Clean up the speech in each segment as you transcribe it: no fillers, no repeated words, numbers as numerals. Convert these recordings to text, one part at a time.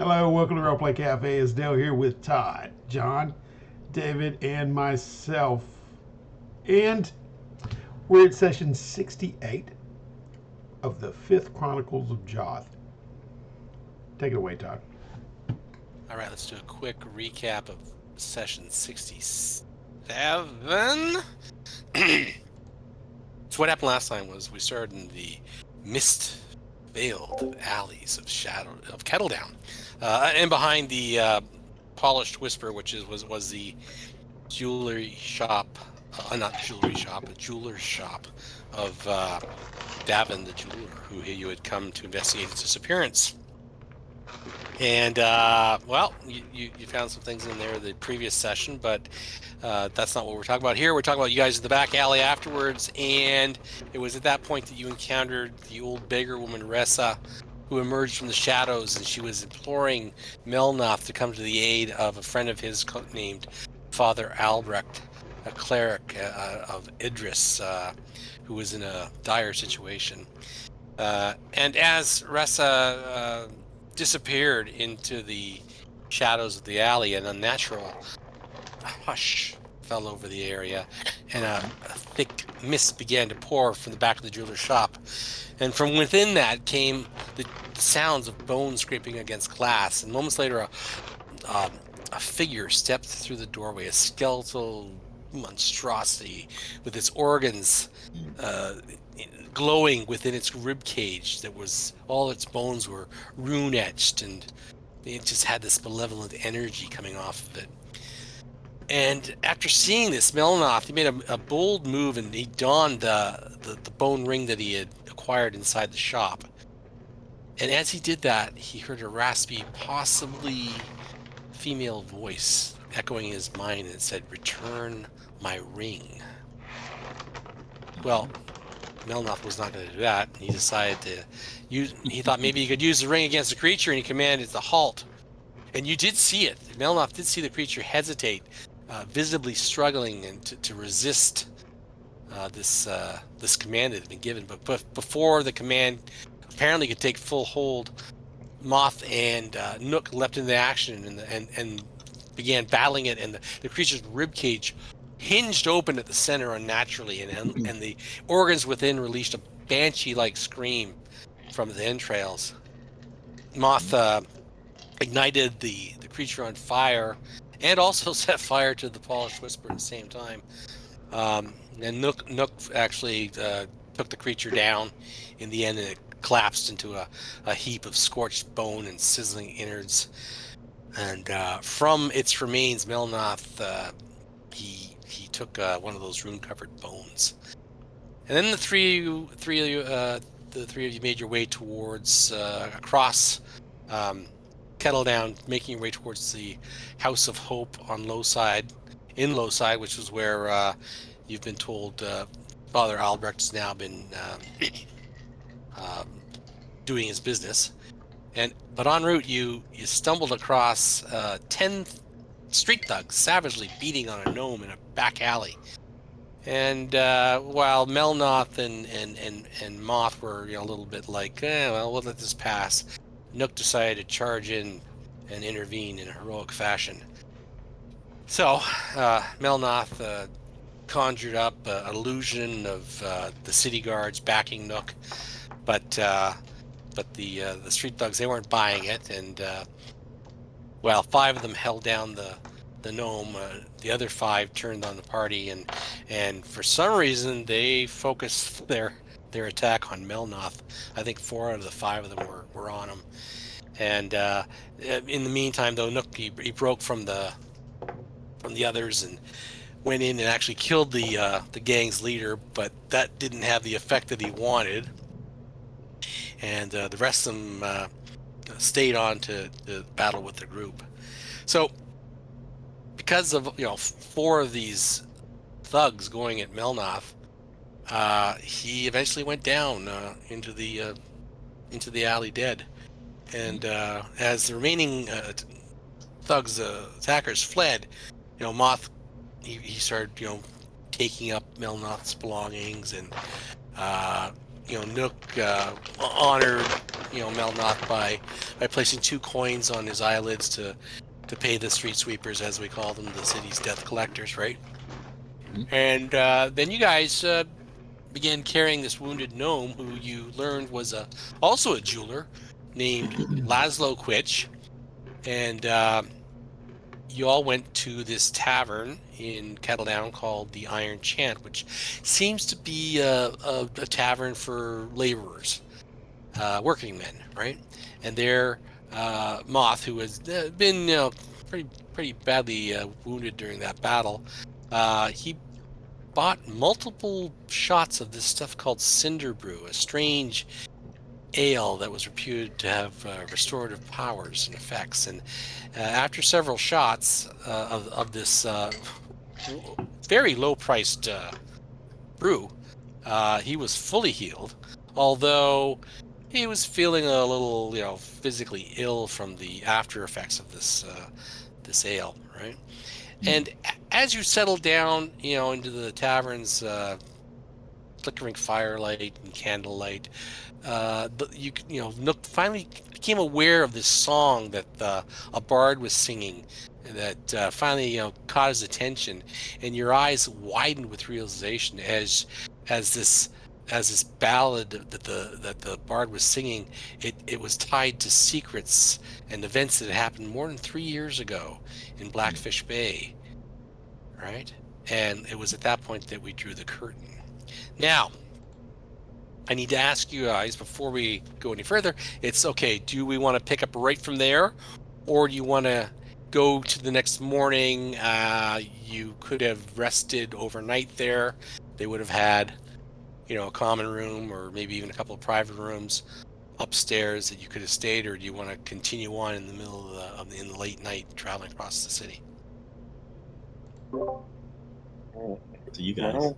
Hello, welcome to Roleplay Cafe. It's Dale here with Todd, John, David, and myself. And we're at session 68 of the 5th Chronicles of Joth. Take it away, Todd. All right, let's do a quick recap of session 67. So what happened last time was we started in the mist-veiled alleys of Kettledown, and behind the Polished Whisper, which was the jewelry shop, not jewelry shop, a jeweler's shop of Davin the jeweler, who you had come to investigate his disappearance. And well, you found some things in there the previous session, but that's not what we're talking about here. We're talking about you guys in the back alley afterwards, and it was at that point that you encountered the old beggar woman Ressa, who emerged from the shadows, and she was imploring Melnoth to come to the aid of a friend of his named Father Albrecht, a cleric of Idris, who was in a dire situation. And as Ressa disappeared into the shadows of the alley, an unnatural hush fell over the area, and a thick mist began to pour from the back of the jeweler's shop. And from within that came the sounds of bones scraping against glass. And moments later, a figure stepped through the doorway, a skeletal monstrosity with its organs glowing within its rib cage. That was all its bones were rune etched, and it just had this malevolent energy coming off of it. And after seeing this, Melnoth, he made a bold move, and he donned the bone ring that he had acquired inside the shop. And as he did that, he heard a raspy, possibly female voice echoing in his mind, and it said, "Return my ring." Well, Melnoth was not going to do that. He decided to he thought maybe he could use the ring against the creature, and he commanded it to halt. And you did see it. Melnoth did see the creature hesitate, visibly struggling and to resist this command that had been given. But before the command apparently could take full hold, Moth and Nook leapt into action and began battling it, and the creature's ribcage hinged open at the center unnaturally, and the organs within released a banshee-like scream from the entrails. Moth ignited the creature on fire, and also set fire to the Polished Whisper at the same time. And Nook actually took the creature down in the end, and it collapsed into a heap of scorched bone and sizzling innards. And from its remains, Melnoth he took one of those rune-covered bones. And then the three of you made your way towards across Kettledown, making your way towards the House of Hope on Lowside, which is where you've been told Father Albrecht has now been doing his business. But en route, you stumbled across 10 street thugs savagely beating on a gnome in a back alley. And while Melnoth and Moth were a little bit like, well, we'll let this pass, Nook decided to charge in and intervene in a heroic fashion. So Melnoth conjured up an illusion of the city guards backing Nook, but the street thugs, they weren't buying it, and well, 5 of them held down the gnome. The other 5 turned on the party, and for some reason they focused their attack on Melnoth. I think 4 out of the 5 of them were on him. And in the meantime, though, Nook he broke from the others and went in and actually killed the gang's leader, but that didn't have the effect that he wanted. And the rest of them stayed on to battle with the group. So because of 4 of these thugs going at Melnoth, he eventually went down into the alley dead. And as the remaining thugs, attackers fled, Moth he started taking up Melnoth's belongings, and Nook honored Melnoth by placing 2 coins on his eyelids to pay the street sweepers, as we call them, the city's death collectors, right? Mhm. And then you guys began carrying this wounded gnome, who you learned was also a jeweler named Laszlo Quitch, and you all went to this tavern in Kettledown called the Iron Chant, which seems to be a tavern for laborers, working men, right? And there, Moth, who has been pretty badly wounded during that battle, he bought multiple shots of this stuff called Cinder Brew, a strange ale that was reputed to have restorative powers and effects. And after several shots of this very low-priced brew, he was fully healed, although he was feeling a little, physically ill from the after effects of this ale, right? And as you settle down, into the tavern's flickering firelight and candlelight, Nook finally became aware of this song that a bard was singing that finally caught his attention, and your eyes widened with realization as this ballad that the bard was singing, it was tied to secrets and events that had happened more than 3 years ago in Blackfish Bay, right? And it was at that point that we drew the curtain. Now, I need to ask you guys before we go any further, it's okay, do we want to pick up right from there, or do you want to go to the next morning? You could have rested overnight there. They would have had, a common room or maybe even a couple of private rooms upstairs that you could have stayed, or do you want to continue on in the middle in the late night traveling across the city? To you guys. Well,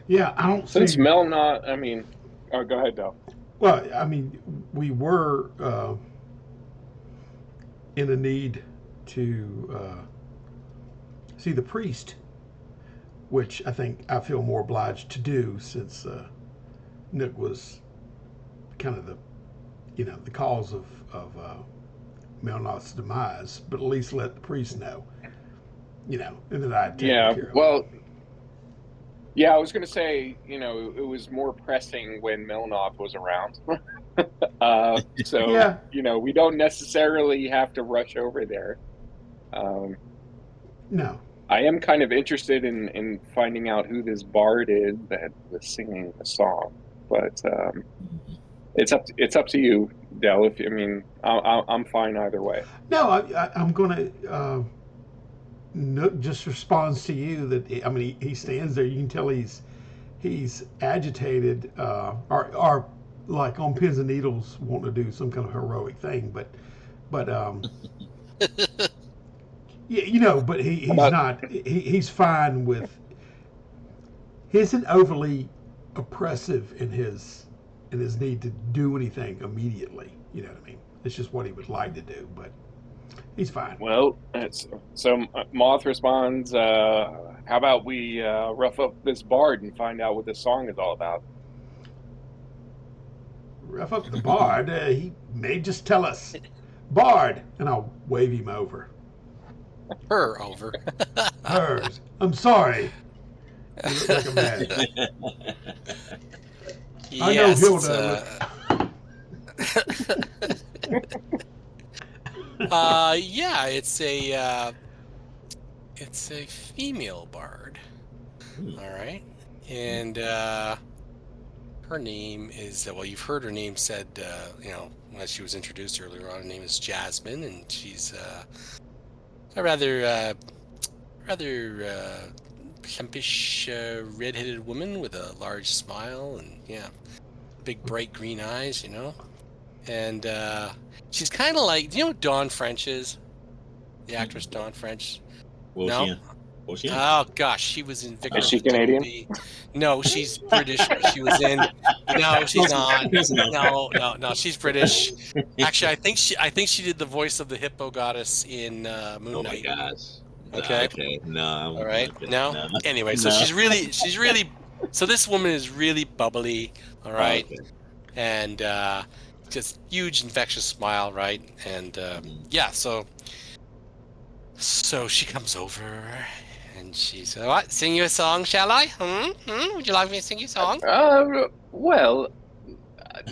Yeah, I don't since see. Melnoth, oh, go ahead, Del. Well, I mean, we were in a need to see the priest, which I think I feel more obliged to do since Nook was kind of the cause of Melnoth's demise. But at least let the priest know, and that I'd taken care of. Well, yeah, I was going to say, it was more pressing when Melnoth was around. So, Yeah. We don't necessarily have to rush over there. No. I am kind of interested in finding out who this bard is that was singing the song, but it's up to you, Del. I'm fine either way. No, I'm going to. Nook just responds to you that he stands there. You can tell he's agitated, or like on pins and needles, wanting to do some kind of heroic thing, but yeah, but he's not. He's fine with. He isn't overly oppressive in his need to do anything immediately. You know what I mean? It's just what he would like to do, but he's fine. Well, so Moth responds, how about we rough up this bard and find out what this song is all about? Rough up the bard? He may just tell us. Bard! And I'll wave him over. Her over. Hers. I'm sorry. You look like a man. I know Hilda. Yeah, it's a female bard. All right, and her name is you've heard her name said, as she was introduced earlier on. Her name is Jasmine, and she's a rather plumpish, red-headed woman with a large smile and big bright green eyes, and she's kind of like, do you know who Dawn French is? The actress Dawn French. No. Oh gosh, she was in Victor. Is she Canadian? No, she's British. She was in. No, she's not. No, she's British. Actually, I think she did the voice of the hippo goddess in Moon Knight. Oh my gosh. Okay. No. All right. No. Anyway, so she's really. So this woman is really bubbly. All right. Okay. And just huge infectious smile, right? And yeah, so she comes over and she said, "What? Sing you a song, shall I? Would you like me to sing you a song?" Well,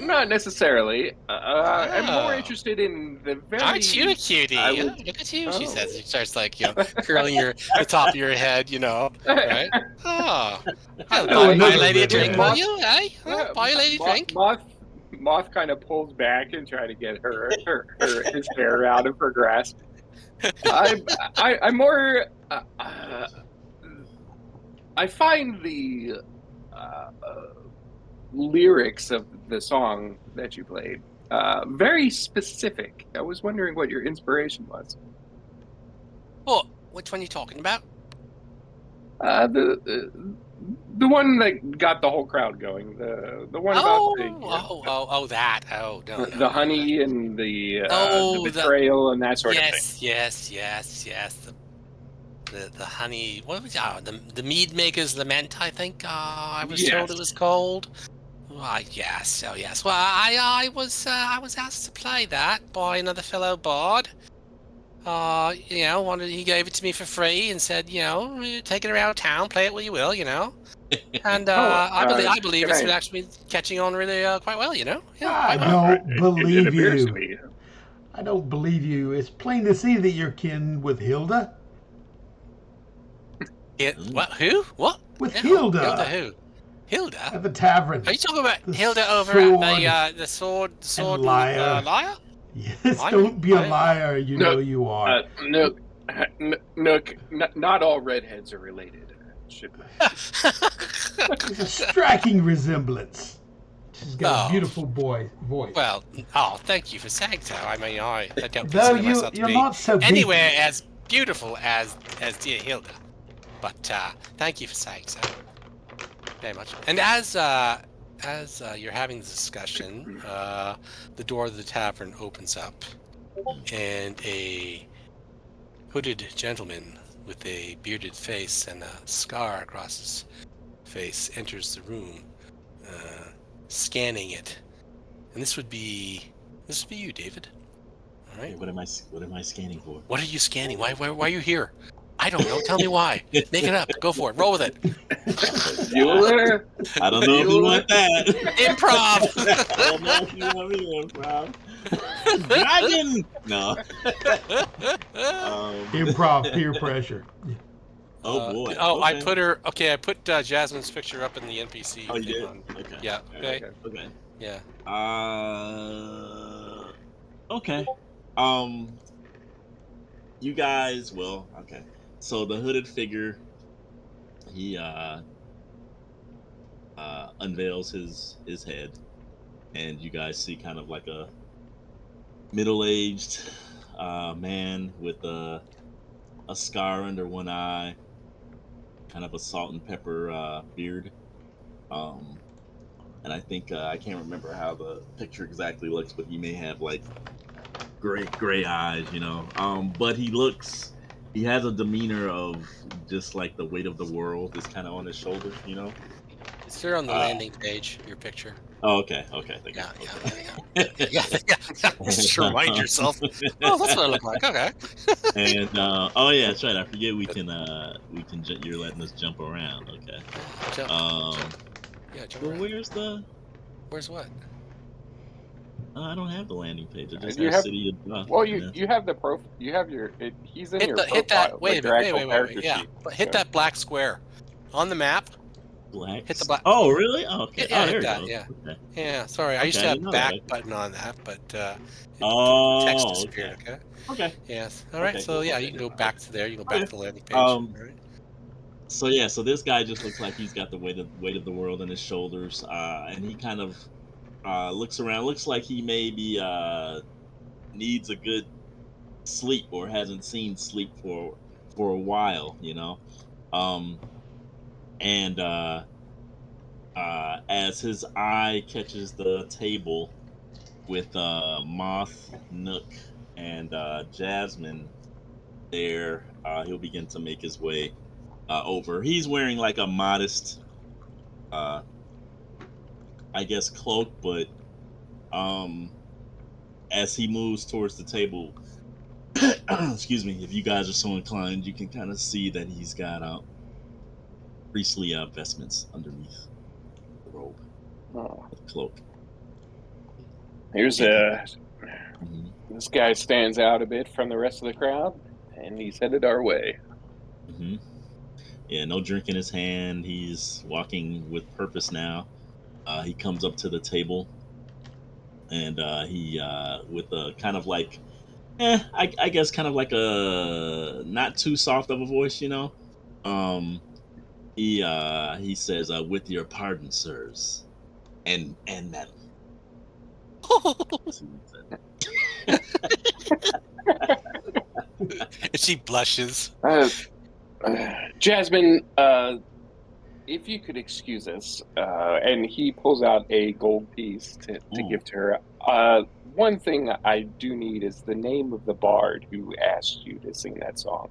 not necessarily. I'm more Oh. interested in the Aren't you a very. I cutie? Oh, would. look at you, she Oh. says. She starts like, curling the top of your head, right? Oh. I Well, know buy a another lady a drink, redhead. will Moth, you? Eh? Huh? Buy a lady a drink? Moth kind of pulls back and try to get his hair out of her grasp. I'm more. I find the lyrics of the song that you played very specific. I was wondering what your inspiration was. Oh, which one are you talking about? The one that got the whole crowd going. The one about That. Oh, no. the honey and the Oh, betrayal and that sort of thing. yes. The honey. What was the mead maker's lament? I think I was told it Yes. was called. Why, yes. Oh, yes. Well, I was asked to play that by another fellow bard. He gave it to me for free and said, take it around town, play it where you will, And I believe Can it's I? actually catching on really quite well, Yeah, I quite well. don't It believe appears to you. be. I don't believe you. It's plain to see that you're kin with Hilda. What? Who? What? With No. Hilda. Hilda who? Hilda? At the tavern. Are you talking about The Hilda over sword at the sword and liar. liar? Yes, I'm don't be a I- liar. You know you are. Nook, Nook. Not all redheads are related. Should There's a striking resemblance. She's got Oh. a beautiful voice. Well, thank you for saying so. I mean, I don't Though consider myself to you're be not so big. anywhere as beautiful as dear Hilda. But thank you for saying so. Very much. And as you're having this discussion, the door of the tavern opens up, and a hooded gentleman with a bearded face and a scar across his face enters the room, scanning it. And this would be you, David. All right. Okay, what am I scanning for? What are you scanning? Why are you here? I don't know. Tell me why. Make it up. Go for it. Roll with it. I don't know if you want that. Improv. I don't know if you want me to improv. Dragon. No. Improv peer pressure. Oh boy. Oh, okay. I put her. Okay, I put Jasmine's picture up in the NPC. Oh, you did? On. Okay. Yeah. Okay. Okay. Yeah. Okay. You guys. Well. Okay. So the hooded figure, he unveils his head, and you guys see kind of like a middle-aged man with a scar under one eye, kind of a salt and pepper beard. And I think I can't remember how the picture exactly looks, but he may have like gray eyes, But he has a demeanor of just like the weight of the world is kind of on his shoulders, It's here on the landing page. Your picture. Oh, okay. Thank you. Yeah. Just remind yourself. Oh, that's what I look like. Okay. And oh yeah, that's right. I forget we can you're letting us jump around. Okay. Jump. Jump Well, around. Where's what? I don't have the landing page. I just You have have- City of Joth. Well, you have the profile. You have your. He's in your profile. Hit that. Wait a minute. Wait. Yeah. Sheet. Hit that black square on the map. Black. Hit the black. Oh, really? Oh, okay. Yeah, there hit we that. go. Yeah. Okay. Yeah. Sorry, I used to I have didn't know back that. button on that, but text Oh, disappeared. Okay. Okay. Yes. All right. Okay, so cool. yeah, you can go back to there. You can go back to the landing page. All right. So yeah, so this guy just looks like he's got the weight of the world on his shoulders, and he kind of looks around. Looks like he maybe needs a good sleep or hasn't seen sleep for a while, And as his eye catches the table with Moth, Nook, and Jasmine there, he'll begin to make his way over. He's wearing like a modest, I guess, cloak, but as he moves towards the table, excuse me, if you guys are so inclined, you can kind of see that he's got priestly vestments underneath the robe, Oh, the cloak. here's Mhm. this guy stands out a bit from the rest of the crowd, and he's headed our way. Mm-hmm. Yeah, no drink in his hand. He's walking with purpose now. He comes up to the table, and he, with a kind of like, I guess kind of like a not too soft of a voice, you know. Um, he says, "With your pardon, sirs, and madam." That's what he And she blushes. Uh, Jasmine, if you could excuse us, and he pulls out a gold piece to Ooh. give to her. One thing I do need is the name of the bard who asked you to sing that song.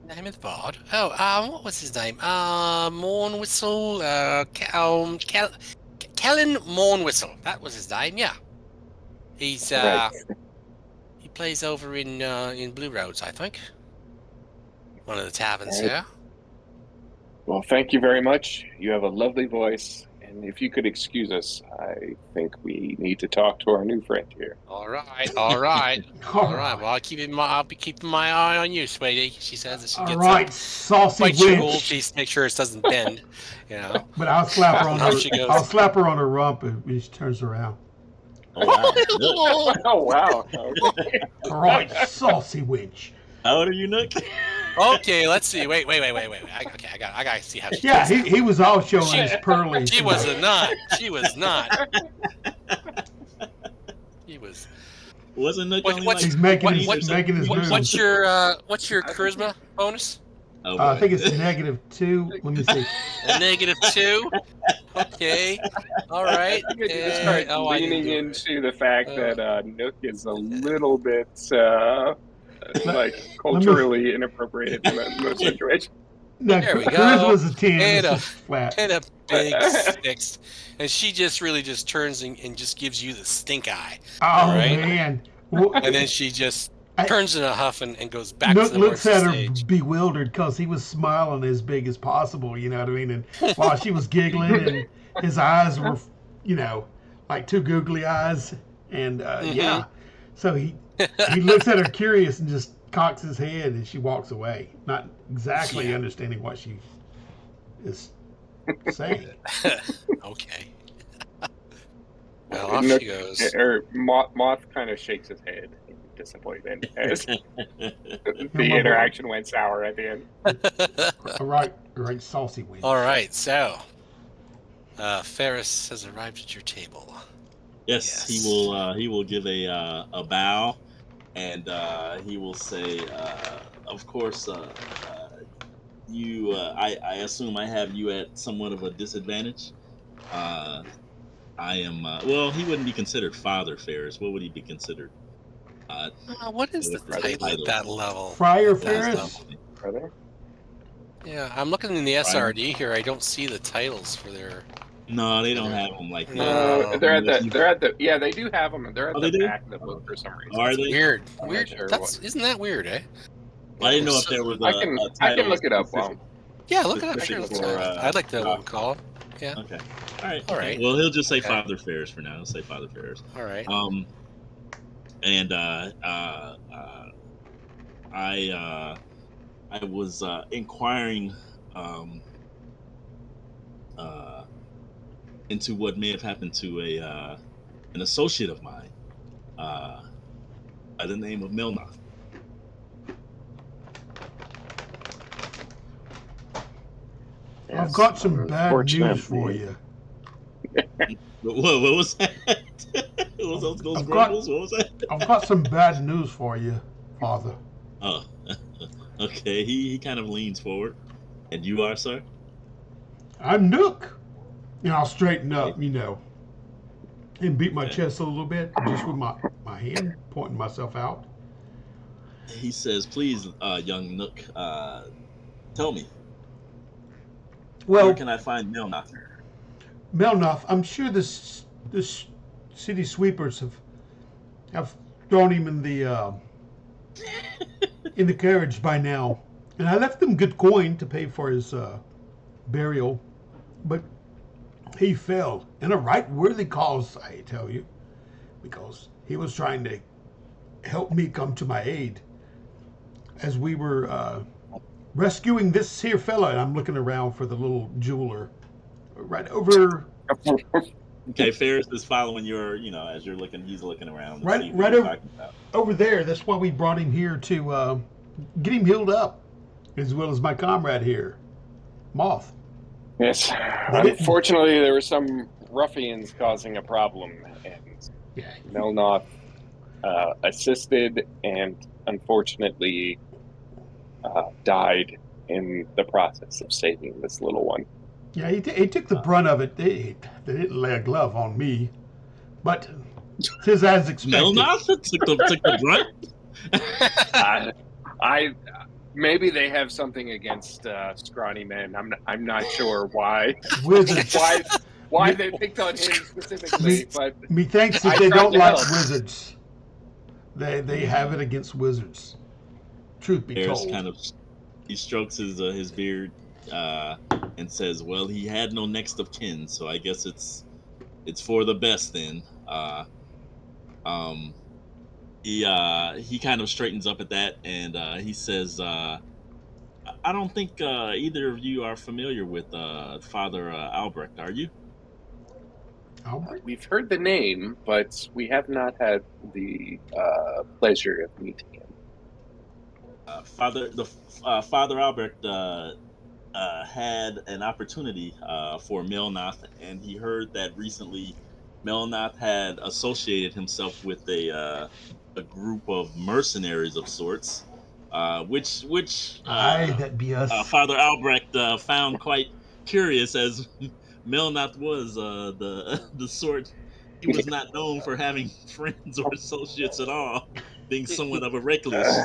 Name of the bard? Oh, what was his name? Morn Whistle. Kellen Morn Whistle. That was his name. Yeah. He's Right. he plays over in Blue Roads, I think. One of the taverns Right. here. Well, thank you very much. You have a lovely voice, and if you could excuse us, I think we need to talk to our new friend here. All right, all right, All all right. right. Well, I'll be keeping my eye on you, sweetie. She says as she All gets right, up, saucy bites your gold wench. piece, make sure it doesn't bend. You know. But I'll slap her on And off her. she goes. I'll slap her on her rump when she turns around. Oh wow! Nook. Oh wow! Okay. All right, saucy wench. How old are you, Nook? Okay, let's see. Wait. I gotta see how she. Yeah, takes he was all showing She- his pearly. She was not. She was not. He was. Wasn't Nook What- only what's- He's like making 20 his or making his something? moves. What's your charisma bonus? Oh, I boy. think it's -2. Let me see. A -2. Okay. All right. I think I need to start I didn't leaning do it. into the fact that Nook is a little bit like culturally inappropriate in most situations. No, There we go. charisma's a 10. And It's a- just flat. And a big 6. And she just really just turns and just gives you the stink eye. Oh right. man. Well, And then she just turns in a huff and goes back Nook to the looks horse's at her stage. bewildered because he was smiling as big as possible, you know what I mean? And while she was giggling and his eyes were, like two googly eyes. And yeah. So he looks at her curious and just cocks his head and she walks away, not exactly understanding what she is saying. Okay. Well, off Nook, she goes. Moth kind of shakes his head in disappointment as the interaction went sour at the end. All right, saucy wench. All right, so Ferris has arrived at your table. Yes, Yes. he will give a bow, and he will say, of course, you. I assume I have you at somewhat of a disadvantage. I am. Well, he wouldn't be considered Father Ferris. What would he be considered? What is the title at that level? Friar At that Ferris? level. Brother? Yeah, I'm looking in the SRD here. I don't see the titles for their. No, they don't have them like that. No. They're at the. Yeah, they do have them. They're at they the do? back of the book for some reason. Are they? Weird. I'm not Weird. sure Isn't that weird, eh? I didn't know if there was a I can title look it up. specific- Yeah, look it up. specific Sure, let's for, go. I'd like to Doc. call. Yeah. Okay. All right. All okay. right. Well, he'll just say Okay. Father Ferris for now. He'll say Father Ferris. All right. And I was inquiring into what may have happened to an associate of mine by the name of Milnoth. I've got some bad Unfortunate. news for you. What was that? What was those I've grumbles? What was that? I've got some bad news for you, Father. Oh, okay. He kind of leans forward. And you are, sir? I'm Nook. And I'll straighten up, and beat my chest a little bit, just with my hand, pointing myself out. He says, please, young Nook, tell me, where Well, can I find Milnoth? Melnoth, I'm sure the city sweepers have I've thrown him in the carriage by now, and I left him good coin to pay for his burial, but he fell in a right worthy cause, I tell you, because he was trying to help me come to my aid as we were rescuing this here fella. And I'm looking around for the little jeweler right over. Okay, Ferris is following your, as you're looking, he's looking around. Right, See who right you're over, talking about. over there. That's why we brought him here to get him healed up, as well as my comrade here, Moth. Yes. Unfortunately, there were some ruffians causing a problem, and Yeah. Melnoth assisted, and unfortunately died in the process of saving this little one. Yeah, he took the brunt of it. They didn't lay a glove on me, but tis as expected. Melnoth took the brunt. I maybe they have something against scrawny men. I'm not sure why. Wizards. why they picked on him specifically, but methinks that they don't like wizards. They have it against wizards. Truth be Ferris told. He strokes his beard and says, "Well, he had no next of kin, so I guess it's for the best then." He kind of straightens up at that, and he says, "I don't think either of you are familiar with Father Albrecht, are you?" Albrecht? we've heard the name, but we have not had the pleasure of meeting him. Father Albrecht had an opportunity for Melnoth, and he heard that recently Melnoth had associated himself with a group of mercenaries of sorts, which Aye, that be us. Father Albrecht found quite curious, as Melnoth was the sort. He was not known for having friends or associates at all, being somewhat of a recluse.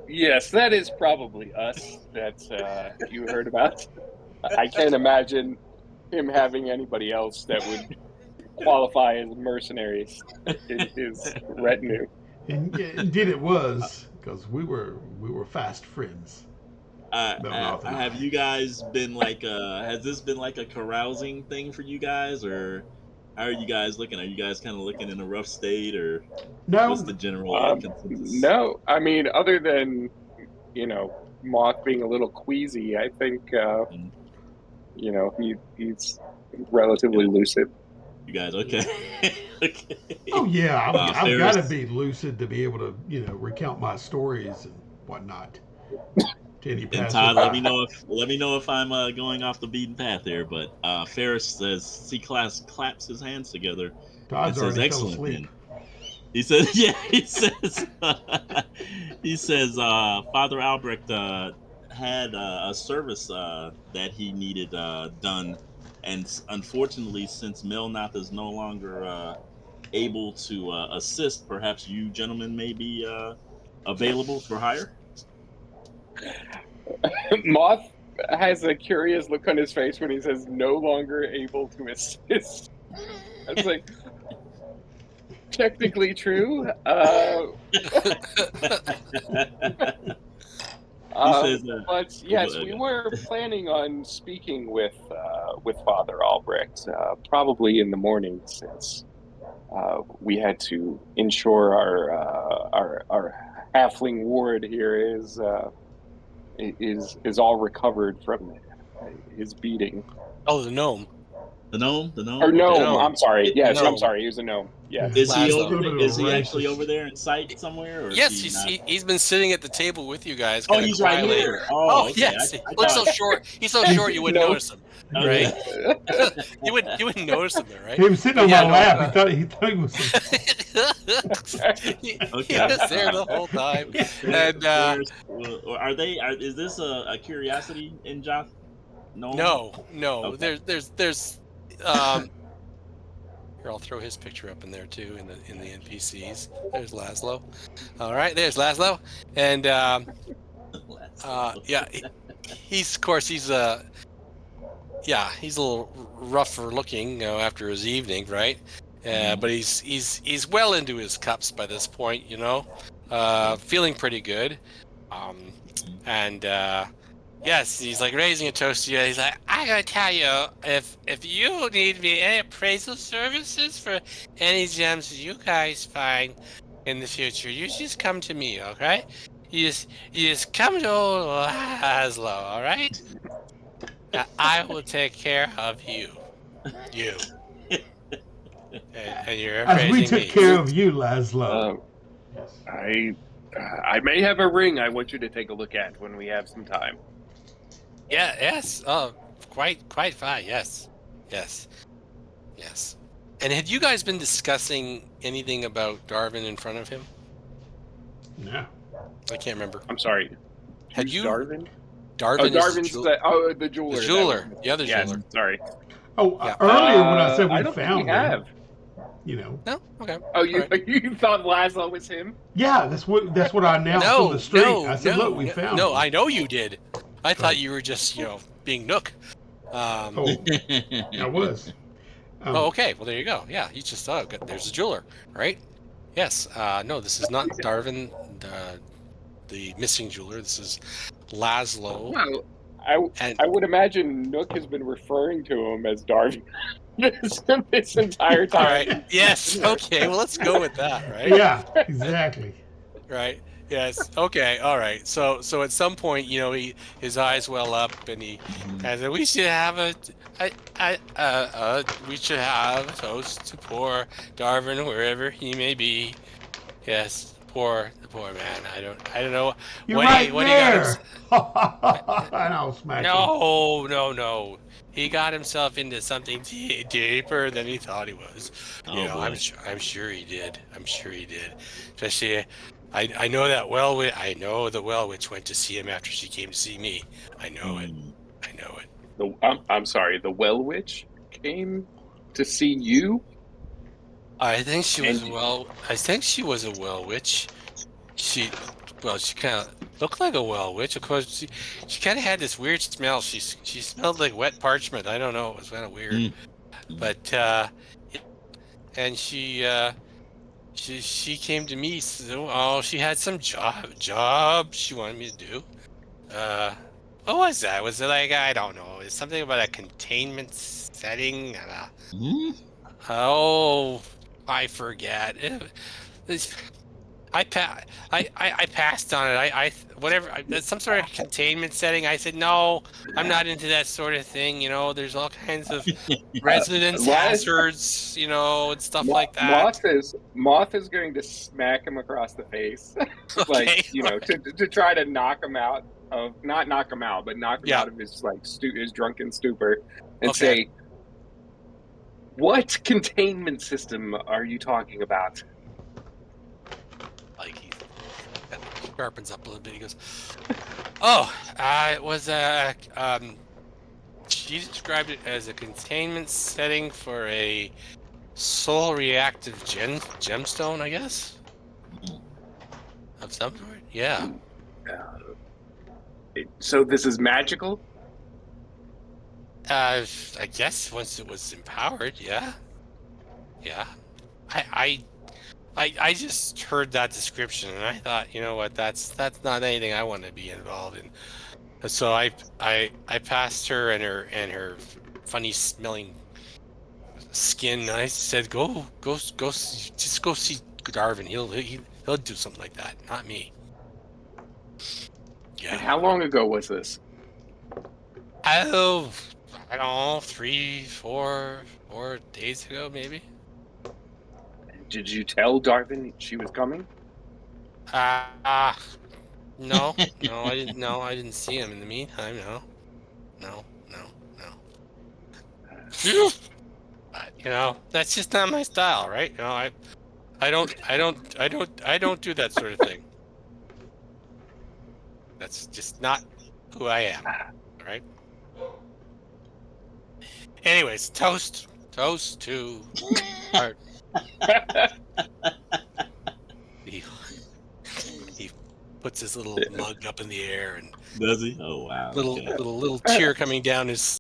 Yes, that is probably us that you heard about. I can't imagine him having anybody else that would qualify as mercenaries in his retinue. Indeed, it was, because we were fast friends. Have you guys been has this been like a carousing thing for you guys, or how are you guys looking? Are you guys kind of looking in a rough state, or No, what's the general consensus? No, I mean, other than Moth being a little queasy, I think he's relatively lucid. You guys okay? Okay. oh yeah, I've got to Ferris, be lucid to be able to recount my stories and whatnot to any and Todd, let me passerby. know if I'm going off the beaten path here. But Ferris says he claps his hands together and Todd's says, already fell "Excellent." asleep. Then he says, "Yeah." He says, Father Albrecht had a service that he needed done, and unfortunately, since Melnoth is no longer able to assist, perhaps you gentlemen may be available for hire." Moth has a curious look on his face when he says "no longer able to assist." It's like technically true. Says, but yes, we were planning on speaking with Father Albrecht probably in the morning, since we had to ensure our halfling ward here is all recovered from his beating. Oh, the gnome. The gnome. Or gnome. Gnome. I'm sorry. Yes, Gnome. I'm sorry. He was a gnome. Yes. Is he Laszlo. over? Little bit of Is he actually racist. over there in sight somewhere? Or Yes, is he not? he's been sitting at the table with you guys. Oh, kinda he's right quietly. here. Oh, Okay. yes. I He looks so thought- short. He's so short you wouldn't No. notice him, Okay. right? you wouldn't notice him there, right? He was sitting But on yeah, my no, lap. He thought he was. he Okay. was there the whole time. And Is this a curiosity in Joth? no, Okay. there's here, I'll throw his picture up in there too in the NPCs. There's Laszlo. All right, there's Laszlo, and yeah, he's a little rougher looking, after his evening, right? But he's well into his cups by this point, feeling pretty good. And yes, he's like raising a toast to you. He's like, I gotta tell you, if you need me any appraisal services for any gems you guys find in the future, you just come to me, okay? You just come to old Laszlo, all right? I will take care of you. And you're As we appraising took me. care of you, Laszlo. Yes. I may have a ring I want you to take a look at when we have some time. Yeah, yes. Oh, quite fine. Yes. And had you guys been discussing anything about Darwin in front of him? No. I can't remember. I'm sorry. Had Who's you? Darwin? Darwin Darwin's the jeweler. The jeweler. The other yes, jeweler. sorry. Oh, Yeah. earlier when I said we I don't found think we have. him, No. Okay. Oh, you All right. you thought Laszlo was him? yeah, that's what I announced on the street. I said, look, we found him. No, I know you did. I thought you were just being Nook. Oh, I was. Oh, okay. Well, there you go. Yeah, you just there's a jeweler, right? Yes. No, this is not Darwin, the missing jeweler. This is Laszlo. Well, I would imagine Nook has been referring to him as Darwin this entire time. All right. Yes. Okay. Well, let's go with that, right? Yeah, exactly. Right. Yes. Okay. All right. So at some point, his eyes well up, and he said, "We should have we should have a toast to poor Darwin wherever he may be." Yes, the poor man. I don't know. You're what right he got there. And I'll smack him. No. He got himself into something deeper than he thought he was. I'm sure he did. Especially, I know that I know the well witch went to see him after she came to see me. I know it. I'm sorry. The well witch came to see you. I think she was a well witch. She kind of looked like a well witch. Of course, she kind of had this weird smell. She smelled like wet parchment. I don't know. It was kind of weird. But and she came to me. So, she had some job she wanted me to do. What was that? Was it like, I don't know? It's something about a containment setting. Oh, I forget. I passed on it. That's some sort of containment setting. I said, no, I'm not into that sort of thing. There's all kinds of residence hazards, and stuff like that. Moth is going to smack him across the face, to try to knock him out of, not knock him out, but knock him out of his his drunken stupor, and say, "What containment system are you talking about?" Like he sharpens up a little bit. He goes, it was she described it as a containment setting for a soul reactive gemstone, I guess, of some sort. Yeah. So this is magical? I guess once it was empowered, yeah. I just heard that description and I thought, you know what, that's not anything I want to be involved in. So I passed her and her funny smelling skin. And I said, go see Darwin. He'll do something like that, not me. Yeah. And how long ago was this? Oh, I don't know, 3-4 days ago, maybe. Did you tell Darwin she was coming? No, I didn't. No, I didn't see him in the meantime. No. That's just not my style, right? I don't do that sort of thing. That's just not who I am, right? Anyways, toast to art. He puts his little mug up in the air and does he? Oh wow! Little tear coming down his